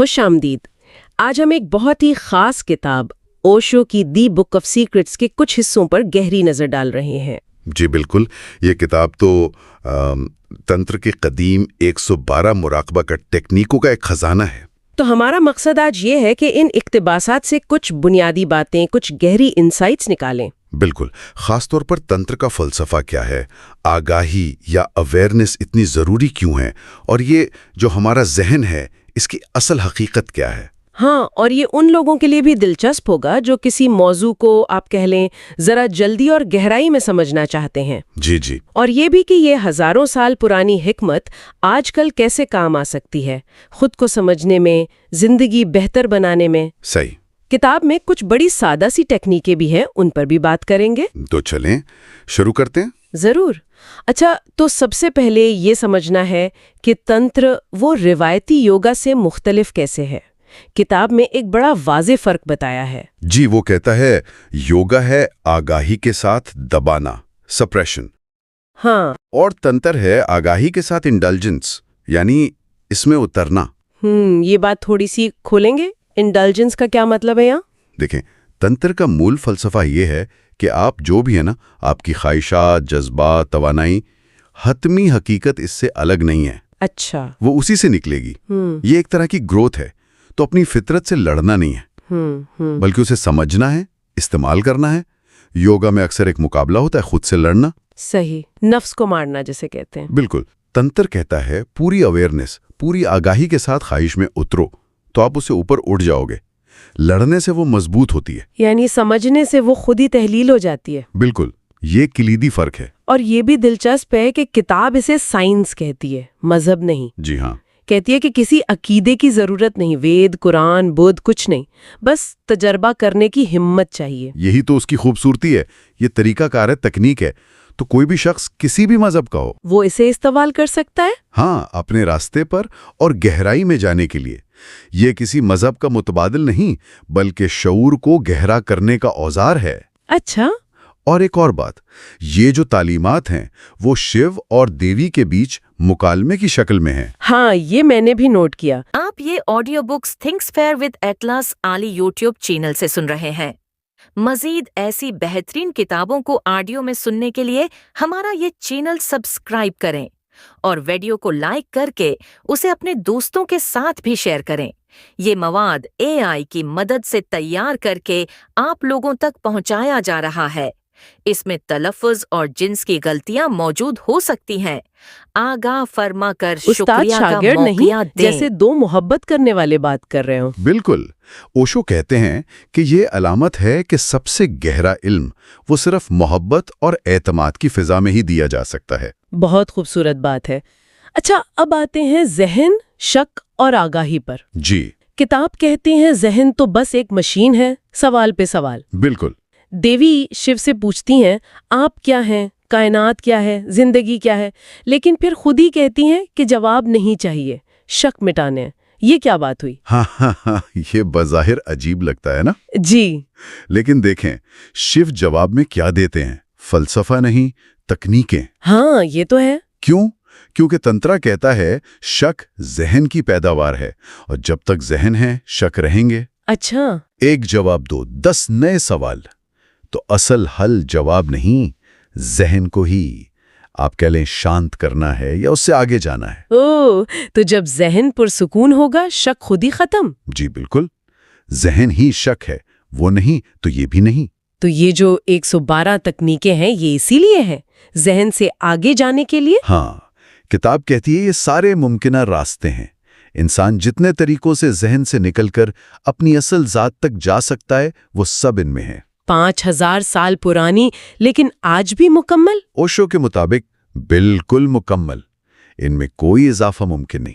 خوش آمدید۔ آج ہم ایک بہت ہی خاص کتاب اوشو کی دی بک آف سیکرٹس کے کچھ حصوں پر گہری نظر ڈال رہے ہیں۔ جی بالکل، یہ کتاب تو تنتر کے قدیم 112 مراقبہ کا ٹیکنیکوں کا ایک خزانہ ہے۔ تو ہمارا مقصد آج یہ ہے کہ ان اقتباسات سے کچھ بنیادی باتیں، کچھ گہری انسائٹس نکالیں۔ بالکل، خاص طور پر تنتر کا فلسفہ کیا ہے، آگاہی یا اویئرنس اتنی ضروری کیوں ہے، اور یہ جو ہمارا ذہن ہے اس کی اصل حقیقت کیا ہے۔ ہاں، اور یہ ان لوگوں کے لیے بھی دلچسپ ہوگا جو کسی موضوع کو آپ کہہ لیں ذرا جلدی اور گہرائی میں سمجھنا چاہتے ہیں۔ جی اور یہ بھی کہ یہ ہزاروں سال پرانی حکمت آج کل کیسے کام آ سکتی ہے، خود کو سمجھنے میں، زندگی بہتر بنانے میں۔ صحیح۔ کتاب میں کچھ بڑی سادہ سی ٹیکنیکیں بھی ہیں، ان پر بھی بات کریں گے۔ تو چلیں شروع کرتے ہیں۔ ضرور۔ اچھا، تو سب سے پہلے یہ سمجھنا ہے کہ تنتر وہ روایتی یوگا سے مختلف کیسے ہے۔ کتاب میں ایک بڑا واضح فرق بتایا ہے۔ جی، وہ کہتا ہے یوگا ہے آگاہی کے ساتھ دبانا، سپریشن، ہاں، اور تنتر ہے آگاہی کے ساتھ انڈلجنس، یعنی اس میں اترنا۔ یہ بات تھوڑی سی کھولیں گے؟ انڈلجنس کا کیا مطلب ہے یہاں؟ دیکھیں، تنتر کا مول فلسفہ یہ ہے کہ آپ جو بھی ہے نا، آپ کی خواہشات، جذبات، توانائی، حتمی حقیقت اس سے الگ نہیں ہے۔ اچھا، وہ اسی سے نکلے گی۔ یہ ایک طرح کی گروتھ ہے۔ تو اپنی فطرت سے لڑنا نہیں ہے، بلکہ اسے سمجھنا ہے، استعمال کرنا ہے۔ یوگا میں اکثر ایک مقابلہ ہوتا ہے، خود سے لڑنا۔ صحیح، نفس کو مارنا جسے کہتے ہیں۔ بالکل۔ تنتر کہتا ہے پوری اویئرنس، پوری آگاہی کے ساتھ خواہش میں اترو تو آپ اسے اوپر اٹھ جاؤ گے۔ لڑنے سے وہ مضبوط ہوتی ہے، یعنی سمجھنے سے وہ خود ہی تحلیل ہو جاتی ہے۔ بالکل، یہ کلیدی فرق ہے۔ اور یہ بھی دلچسپ ہے کہ کتاب اسے سائنس کہتی ہے، مذہب نہیں۔ جی ہاں، کہتی ہے کہ کسی عقیدے کی ضرورت نہیں، وید، قرآن، بدھ، کچھ نہیں، بس تجربہ کرنے کی ہمت چاہیے۔ یہی تو اس کی خوبصورتی ہے۔ یہ طریقہ کار ہے، تکنیک ہے، تو کوئی بھی شخص کسی بھی مذہب کا ہو وہ اسے استعمال کر سکتا ہے۔ ہاں، اپنے راستے پر اور گہرائی میں جانے کے لیے۔ یہ کسی مذہب کا متبادل نہیں، بلکہ شعور کو گہرا کرنے کا اوزار ہے۔ اچھا، اور ایک اور بات، یہ جو تعلیمات ہیں وہ شیو اور دیوی کے بیچ مکالمے کی شکل میں ہیں۔ ہاں، یہ میں نے بھی نوٹ کیا۔ آپ یہ آڈیو بکس تھنکس فیئر ود ایٹلس آلی یوٹیوب چینل سے سن رہے ہیں۔ مزید ایسی بہترین کتابوں کو آڈیو میں سننے کے لیے ہمارا یہ چینل سبسکرائب کریں اور ویڈیو کو لائک کر کے اسے اپنے دوستوں کے ساتھ بھی شیئر کریں۔ یہ مواد AI کی مدد سے تیار کر کے آپ لوگوں تک پہنچایا جا رہا ہے۔ اس میں تلفظ اور جنس کی غلطیاں موجود ہو سکتی ہیں۔ آگاہ فرما کر استاد شکریہ کا شاگرد موقع نہیں، دیں۔ جیسے دو محبت کرنے والے بات کر رہے ہوں۔ بالکل، اوشو کہتے ہیں کہ یہ علامت ہے کہ سب سے گہرا علم وہ صرف محبت اور اعتماد کی فضا میں ہی دیا جا سکتا ہے۔ بہت خوبصورت بات ہے۔ اچھا، اب آتے ہیں ذہن، شک اور آگاہی پر۔ جی کتاب کہتے ہیں ذہن تو بس ایک مشین ہے، سوال پہ سوال۔ بالکل۔ دیوی شیو سے پوچھتی ہیں آپ کیا ہیں، کائنات کیا ہے، زندگی کیا ہے، لیکن پھر خود ہی کہتی ہیں کہ جواب نہیں چاہیے، شک مٹانے ہیں۔ یہ کیا بات ہوئی؟ ہاں، یہ بظاہر عجیب لگتا ہے نا؟ جی، لیکن دیکھیں شیو جواب میں کیا دیتے ہیں، فلسفہ نہیں، تکنیکیں۔ ہاں، یہ تو ہے۔ کیوں؟ کیونکہ تنترا کہتا ہے شک ذہن کی پیداوار ہے، اور جب تک ذہن ہے شک رہیں گے۔ اچھا، ایک جواب دو، 10 نئے سوال۔ تو اصل حل جواب نہیں، ذہن کو ہی آپ کہہ لیں شانت کرنا ہے یا اس سے آگے جانا ہے۔ تو جب ذہن پرسکون ہوگا شک خود ہی ختم۔ جی بالکل، ذہن ہی شک ہے، وہ نہیں تو یہ بھی نہیں۔ تو یہ جو 112 تکنیکیں ہیں یہ اسی لیے ہیں، ذہن سے آگے جانے کے لیے۔ ہاں، کتاب کہتی ہے یہ سارے ممکنہ راستے ہیں۔ انسان جتنے طریقوں سے ذہن سے نکل کر اپنی اصل ذات تک جا سکتا ہے وہ سب ان میں ہے۔ 5000 سال پرانی لیکن آج بھی مکمل۔ اوشو کے مطابق بالکل مکمل، ان میں کوئی اضافہ ممکن نہیں،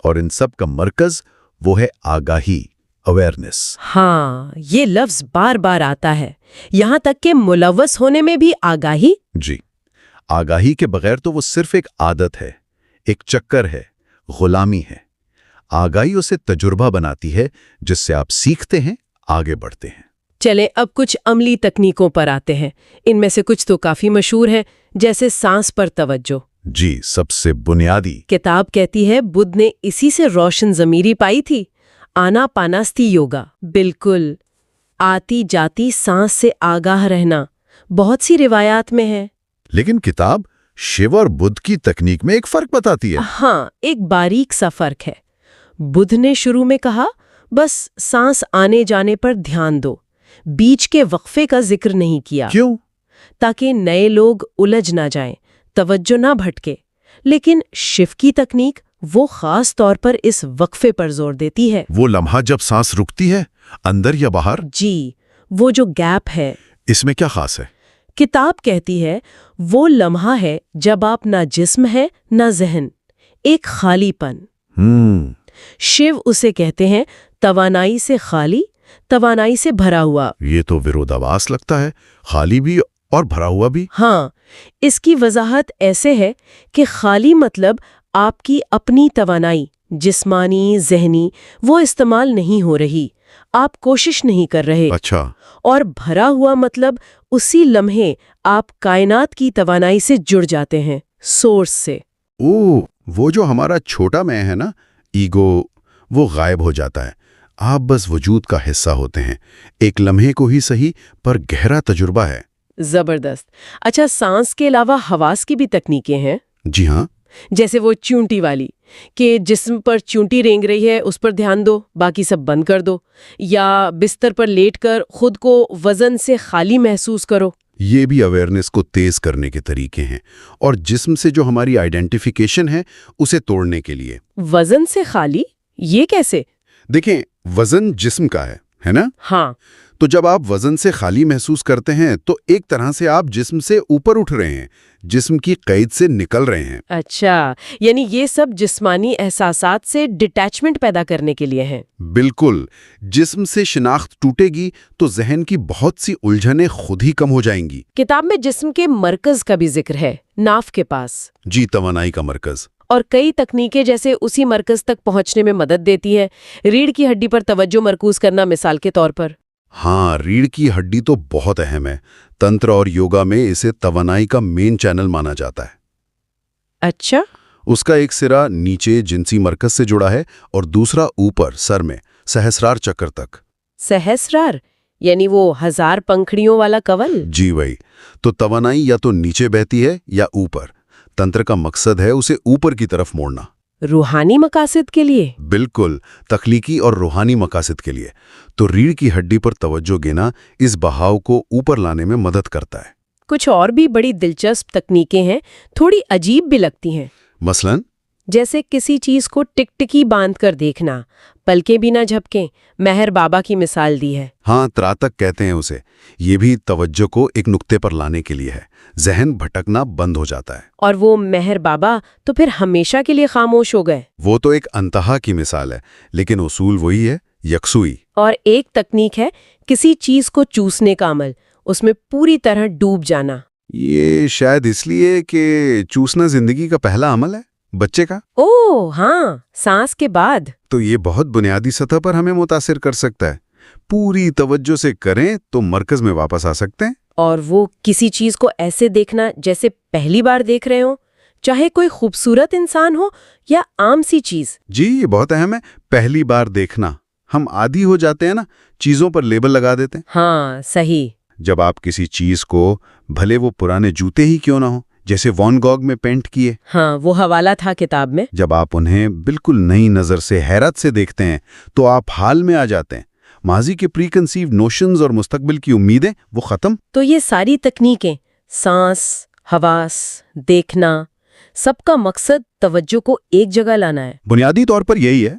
اور ان سب کا مرکز وہ ہے آگاہی، اویئرنس۔ ہاں، یہ لفظ بار بار آتا ہے، یہاں تک کہ ملوث ہونے میں بھی آگاہی۔ جی، آگاہی کے بغیر تو وہ صرف ایک عادت ہے، ایک چکر ہے، غلامی ہے۔ آگاہی اسے تجربہ بناتی ہے جس سے آپ سیکھتے ہیں، آگے بڑھتے ہیں۔ چلیں اب کچھ عملی تکنیکوں پر آتے ہیں۔ ان میں سے کچھ تو کافی مشہور ہیں، جیسے سانس پر توجہ۔ جی، سب سے بنیادی۔ کتاب کہتی ہے بدھ نے اسی سے روشن ضمیری پائی تھی، आनापानास्ति योगा, बिल्कुल। आती जाती सांस से आगाह रहना बहुत सी रिवायात में है। लेकिन किताब शिव और बुद्ध की तकनीक में एक फर्क बताती है। हाँ, एक बारीक सा फर्क है। बुद्ध ने शुरू में कहा बस सांस आने जाने पर ध्यान दो, बीच के वक्फे का जिक्र नहीं किया। क्यों? ताकि नए लोग उलझ ना जाएं, तवज्जो ना भटके। लेकिन शिव की तकनीक वो खास तौर पर इस वक्फे पर जोर देती है। वो लम्हा जब सांस रुकती है, अंदर या बाहर? जी, वो जो गैप है। इसमें क्या खास है? किताब कहती है वो लम्हा है जब आप ना जिस्म है ना जहन, एक खालीपन। शिव उसे कहते हैं तवानाई से खाली, तवानाई से भरा हुआ। ये तो विरोधाभास लगता है, खाली भी और भरा हुआ भी। हाँ, इसकी वजाहत ऐसे है कि खाली मतलब आपकी अपनी तवानाई, जिस्मानी जहनी, वो इस्तेमाल नहीं हो रही, आप कोशिश नहीं कर रहे। अच्छा। और भरा हुआ मतलब उसी लम्हे आप कायनात की तवानाई से जुड़ जाते हैं, सोर्स से। ओह, वो जो हमारा छोटा मैं है ना, ईगो, वो गायब हो जाता है। आप बस वजूद का हिस्सा होते हैं, एक लम्हे को ही सही पर गहरा तजुर्बा है। जबरदस्त। अच्छा, सांस के अलावा हवास की भी तकनीकें हैं। जी हाँ। जैसे वो च्यूंटी वाली, कि जिस्म पर च्यूंटी रेंग रही है उस पर ध्यान दो, बाकी सब बंद कर दो। या बिस्तर पर लेटकर खुद को वजन से खाली महसूस करो। ये भी अवेयरनेस को तेज करने के तरीके हैं, और जिस्म से जो हमारी आइडेंटिफिकेशन है उसे तोड़ने के लिए। वजन से खाली, ये कैसे? देखें, वजन जिस्म का है ना? हाँ। तो जब आप वजन से खाली महसूस करते हैं तो एक तरह से आप जिस्म से ऊपर उठ रहे हैं, जिस्म की कैद से निकल रहे हैं। अच्छा, यानी ये सब जिस्मानी एहसासात से डिटैचमेंट पैदा करने के लिए है। बिल्कुल। जिस्म से शिनाख्त टूटेगी तो जहन की बहुत सी उलझनें खुद ही कम हो जाएंगी। किताब में जिस्म के मरकज का भी जिक्र है, नाफ के पास। जी, तवानाई का मरकज। और कई तकनीकें जैसे उसी मरकज तक पहुंचने में मदद देती है। रीढ़ की हड्डी पर तवज्जो मरकूज करना मिसाल के तौर पर। हाँ, रीढ़ की हड्डी तो बहुत अहम है। तंत्र और योगा में इसे तवानाई का मेन चैनल माना जाता है। अच्छा। उसका एक सिरा नीचे जिनसी मरकज से जुड़ा है और दूसरा ऊपर सर में सहस्रार चक्र तक। सहस्रार यानी वो 1000 पंखड़ियों वाला कवल? जी वही। तो तवानाई या तो नीचे बहती है या ऊपर। तंत्र का मकसद है उसे ऊपर की तरफ मोड़ना। रूहानी मकासद के लिए? बिल्कुल, तख्लीकी और रूहानी मकासद के लिए। तो रीढ़ की हड्डी पर तवज्जो देना इस बहाव को ऊपर लाने में मदद करता है। कुछ और भी बड़ी दिलचस्प तकनीकें हैं, थोड़ी अजीब भी लगती हैं। मसलन? जैसे किसी चीज को टिकटिकी बांध कर देखना, पलकें भी ना झपकें। मेहर बाबा की मिसाल दी है। हाँ, त्रातक कहते हैं उसे। ये भी तवज्जो को एक नुक्ते पर लाने के लिए है। जहन भटकना बंद हो जाता है। और वो मेहर बाबा तो फिर हमेशा के लिए खामोश हो गए। वो तो एक अंतहा की मिसाल है, लेकिन उसूल वही है, यकसुई। और एक तकनीक है किसी चीज को चूसने का अमल, उसमें पूरी तरह डूब जाना। ये शायद इसलिए कि चूसना जिंदगी का पहला अमल है, बच्चे का। ओह हाँ, सांस के बाद। तो ये बहुत बुनियादी सतह पर हमें मुतासिर कर सकता है। पूरी तवज्जो से करें तो मरकज में वापस आ सकते हैं। और वो किसी चीज को ऐसे देखना जैसे पहली बार देख रहे हो, चाहे कोई खूबसूरत इंसान हो या आम सी चीज। जी, ये बहुत अहम है, पहली बार देखना। हम आदी हो जाते हैं ना, चीजों पर लेबल लगा देते हैं। हाँ सही। जब आप किसी चीज को, भले वो पुराने जूते ही क्यों ना हो, जैसे वॉन गॉग में पेंट किए, हाँ वो हवाला था किताब में, जब आप उन्हें बिल्कुल नई नजर से, हैरत से देखते हैं तो आप हाल में आ जाते हैं। माजी के प्रीकंसीव नोशंस और मुस्तकबिल की उम्मीदें वो खत्म। तो ये सारी तकनीकें, सांस, हवास, देखना, सबका मकसद तवज्जो को एक जगह लाना है। बुनियादी तौर पर यही है।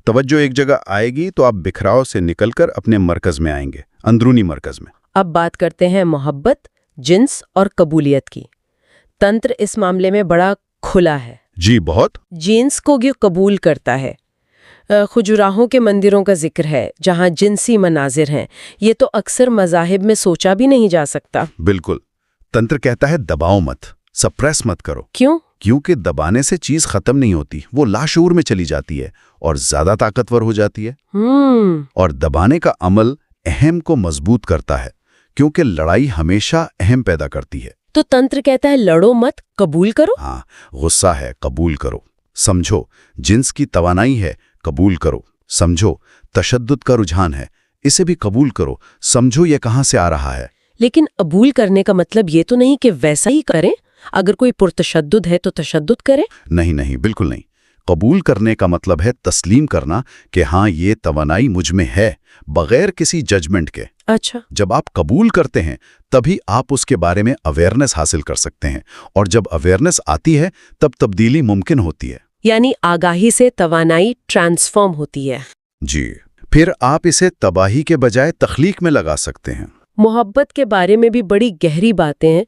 तवज्जो एक जगह आएगी तो आप बिखराव से निकलकर अपने मरकज में आएंगे, अंदरूनी मरकज में। अब बात करते हैं मोहब्बत, जिन्स और कबूलियत की। तंत्र इस मामले में बड़ा खुला है। जी बहुत। जिन्स को ये कबूल करता है। खुजराहों के मंदिरों का जिक्र है जहां जिनसी मनाजिर हैं। ये तो अक्सर मज़ाहिब में सोचा भी नहीं जा सकता। बिल्कुल। तंत्र कहता है दबाओ मत, सप्रेस मत करो। क्यों? क्योंकि दबाने से चीज खत्म नहीं होती, वो लाशऊर में चली जाती है और ज्यादा ताकतवर हो जाती है। और दबाने का अमल अहम को मजबूत करता है, क्योंकि लड़ाई हमेशा अहम पैदा करती है। तो तंत्र कहता है लड़ो मत, कबूल करो। हाँ, गुस्सा है, कबूल करो। समझो, जिन्स की तवानाई है, कबूल करो। समझो तशद्दुद का रुझान है, इसे भी कबूल करो, समझो ये कहाँ से आ रहा है। लेकिन कबूल करने का मतलब ये तो नहीं कि वैसा ही करें, अगर कोई पुरतशद्दुद है तो तशद्दुद करें। नहीं नहीं, बिल्कुल नहीं। कबूल करने का मतलब है तस्लीम करना कि हाँ ये तवानाई मुझ में है, बगैर किसी जजमेंट के। अच्छा। जब आप कबूल करते हैं तभी आप उसके बारे में अवेयरनेस हासिल कर सकते हैं, और जब अवेयरनेस आती है तब तब्दीली मुमकिन होती है। यानी आगाही से तवानाई ट्रांसफॉर्म होती है। जी, फिर आप इसे तबाही के बजाय तख्लीक में लगा सकते हैं। मोहब्बत के बारे में भी बड़ी गहरी बातें हैं,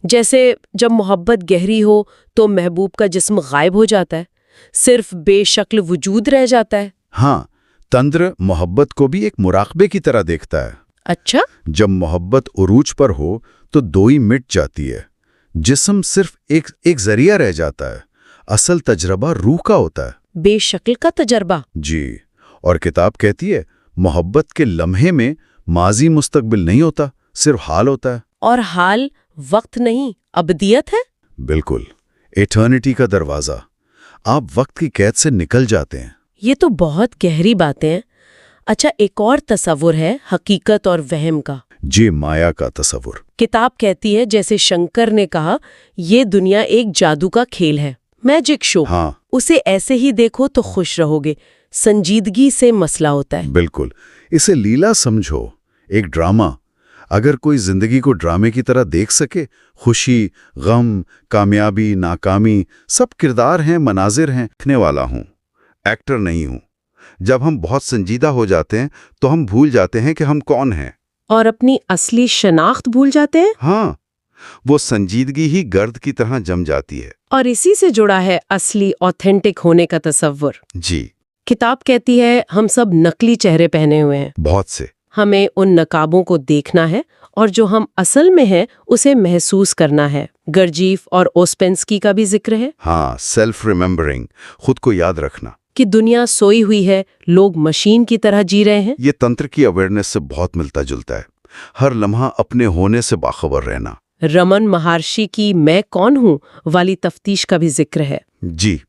जैसे जब मोहब्बत गहरी हो तो महबूब का जिस्म गायब हो जाता है, सिर्फ बेशक्ल वजूद रह जाता है। हाँ, तंत्र मोहब्बत को भी एक मुराकबे की तरह देखता है। अच्छा। जब मोहब्बत उरूज पर हो तो दोई मिट जाती है, जिस्म सिर्फ एक जरिया रह जाता है, असल तजरबा रूह का होता है। बेशक्ल का तजर्बा। जी, और किताब कहती है मोहब्बत के लम्हे में माजी मुस्तकबिल नहीं होता, सिर्फ हाल होता है। और हाल वक्त नहीं, अबदियत है। बिल्कुल, एटर्निटी का दरवाज़ा। आप वक्त की कैद से निकल जाते हैं। ये तो बहुत गहरी बातें हैं। अच्छा, एक और तसव्वुर है हकीकत और वहम का। जी, माया का तसव्वुर। किताब कहती है जैसे शंकर ने कहा ये दुनिया एक जादू का खेल है, मैजिक शो। हाँ, उसे ऐसे ही देखो तो खुश रहोगे, संजीदगी से मसला होता है। बिल्कुल, इसे लीला समझो, एक ड्रामा। अगर कोई जिंदगी को ड्रामे की तरह देख सके, खुशी, गम, कामयाबी, नाकामी सब किरदार हैं, मनाजिर हैं। लिखने वाला हूँ, एक्टर नहीं हूँ। जब हम बहुत संजीदा हो जाते हैं तो हम भूल जाते हैं कि हम कौन हैं, और अपनी असली शनाख्त भूल जाते हैं। हाँ, वो संजीदगी ही गर्द की तरह जम जाती है। और इसी से जुड़ा है असली ऑथेंटिक होने का तसव्वुर। जी, किताब कहती है हम सब नकली चेहरे पहने हुए हैं, बहुत से। हमें उन नकाबों को देखना है और जो हम असल में हैं उसे महसूस करना है। गर्जीफ और ओस्पेंस्की का भी जिक्र है। हाँ, सेल्फ रिमेम्बरिंग, खुद को याद रखना कि दुनिया सोई हुई है, लोग मशीन की तरह जी रहे हैं। ये तंत्र की अवेयरनेस से बहुत मिलता जुलता है। हर लम्हा अपने होने से बाखबर रहना। रमन महर्षि की मैं कौन हूँ वाली तफ्तीश का भी जिक्र है। जी,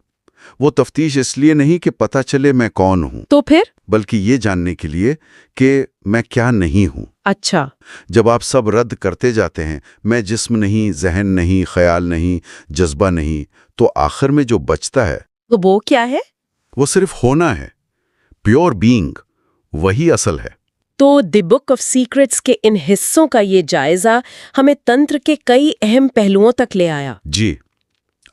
वो तफ्तीश इसलिए नहीं कि पता चले मैं कौन हूँ, तो फिर बल्कि ये जानने के लिए कि मैं क्या नहीं हूँ। अच्छा। जब आप सब रद्द करते जाते हैं, मैं जिस्म नहीं, जहन नहीं, ख्याल नहीं, जज्बा नहीं, तो आखिर में जो बचता है तो वो क्या है? वो सिर्फ होना है। प्योर बीइंग, वही असल है। तो द बुक ऑफ सीक्रेट्स के इन हिस्सों का ये जायजा हमें तंत्र के कई अहम पहलुओं तक ले आया। जी,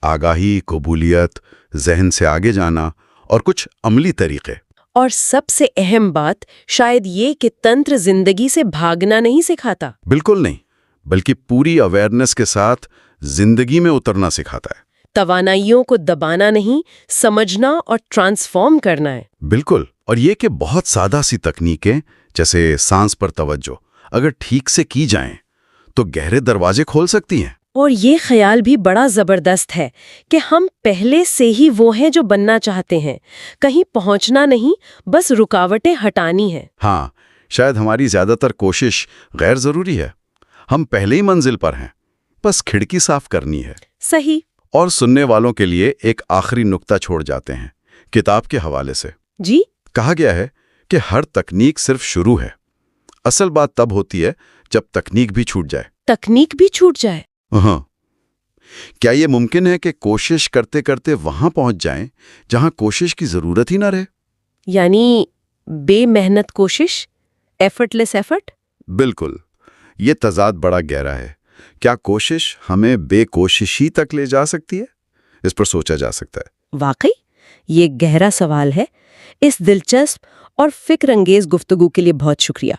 आगाही, कबूलियत, जहन से आगे जाना और कुछ अमली तरीके। और सबसे अहम बात शायद ये कि तंत्र जिंदगी से भागना नहीं सिखाता। बिल्कुल नहीं, बल्कि पूरी अवेयरनेस के साथ जिंदगी में उतरना सिखाता है। तवानाइयों को दबाना नहीं, समझना और ट्रांसफॉर्म करना है। बिल्कुल, और ये कि बहुत सादा सी तकनीकें जैसे सांस पर तवज्जो अगर ठीक से की जाएं तो गहरे दरवाजे खोल सकती हैं। और ये ख्याल भी बड़ा जबरदस्त है कि हम पहले से ही वो हैं जो बनना चाहते हैं, कहीं पहुंचना नहीं, बस रुकावटें हटानी है। हाँ, शायद हमारी ज्यादातर कोशिश गैर जरूरी है। हम पहले ही मंजिल पर हैं, बस खिड़की साफ करनी है। सही। और सुनने वालों के लिए एक आखिरी नुक्ता छोड़ जाते हैं किताब के हवाले से। जी। कहा गया है कि हर तकनीक सिर्फ शुरू है, असल बात तब होती है जब तकनीक भी छूट जाए। तकनीक भी छूट जाए? हाँ, क्या ये मुमकिन है कि कोशिश करते करते वहां पहुंच जाएं जहां कोशिश की जरूरत ही ना रहे? यानी बेमेहनत कोशिश, एफर्टलेस एफर्ट। बिल्कुल, ये तजाद बड़ा गहरा है। क्या कोशिश हमें बेकोशिशी तक ले जा सकती है? इस पर सोचा जा सकता है। वाकई ये गहरा सवाल है। इस दिलचस्प और फिक्रअंगेज गुफ्तगू के लिए बहुत शुक्रिया।